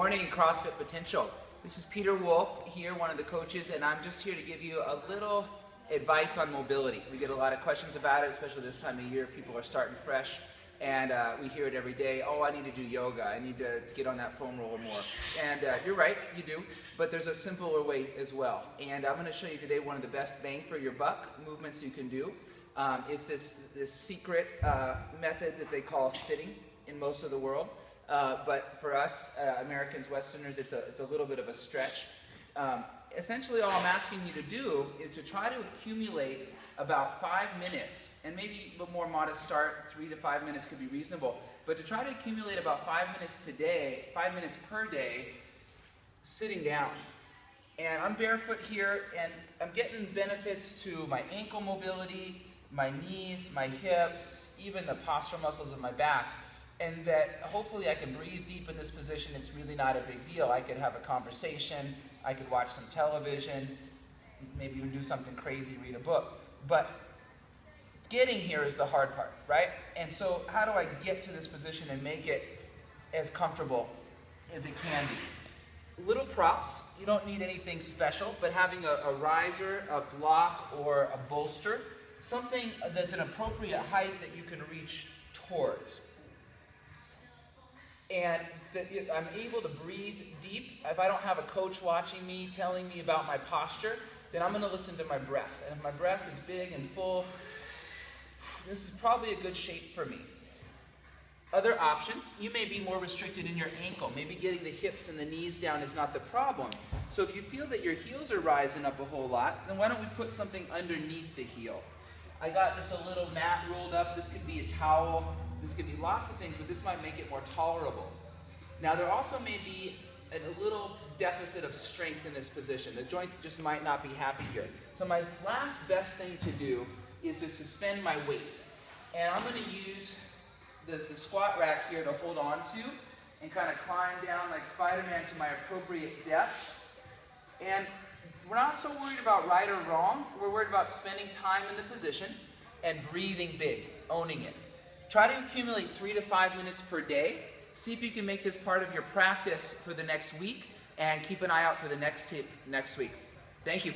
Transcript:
morning, CrossFit Potential. This is Peter Wolf here, one of the coaches, and I'm just here to give you a little advice on mobility. We get a lot of questions about it, especially this time of year. People are starting fresh, and we hear it every day. Oh, I need to do yoga. I need to get on that foam roller more. And you're right, you do, but there's a simpler way as well. And I'm going to show you today one of the best bang for your buck movements you can do. It's this secret method that they call sitting in most of the world. But for us, Americans, Westerners, it's a little bit of a stretch. Essentially, all I'm asking you to do is to try to accumulate about 5 minutes, and maybe a more modest start, 3 to 5 minutes could be reasonable, but to try to accumulate about 5 minutes today, 5 minutes per day, sitting down. And I'm barefoot here, and I'm getting benefits to my ankle mobility, my knees, my hips, even the postural muscles of my back. And that hopefully I can breathe deep in this position. It's really not a big deal. I could have a conversation, I could watch some television, maybe even do something crazy, read a book. But getting here is the hard part, right? And so how do I get to this position and make it as comfortable as it can be? Little props, you don't need anything special, but having a riser, a block, or a bolster, something that's an appropriate height that you can reach towards. And that I'm able to breathe deep. If I don't have a coach watching me, telling me about my posture, then I'm going to listen to my breath. And if my breath is big and full, this is probably a good shape for me. Other options, you may be more restricted in your ankle. Maybe getting the hips and the knees down is not the problem. So if you feel that your heels are rising up a whole lot, then why don't we put something underneath the heel? I got just a little mat rolled up. This could be a towel. This could be lots of things, but this might make it more tolerable. Now, there also may be a little deficit of strength in this position. The joints just might not be happy here. So my last best thing to do is to suspend my weight. And I'm going to use the squat rack here to hold on to and kind of climb down like Spider-Man to my appropriate depth. And we're not so worried about right or wrong. We're worried about spending time in the position and breathing big, owning it. Try to accumulate 3 to 5 minutes per day. See if you can make this part of your practice for the next week, and keep an eye out for the next tip next week. Thank you.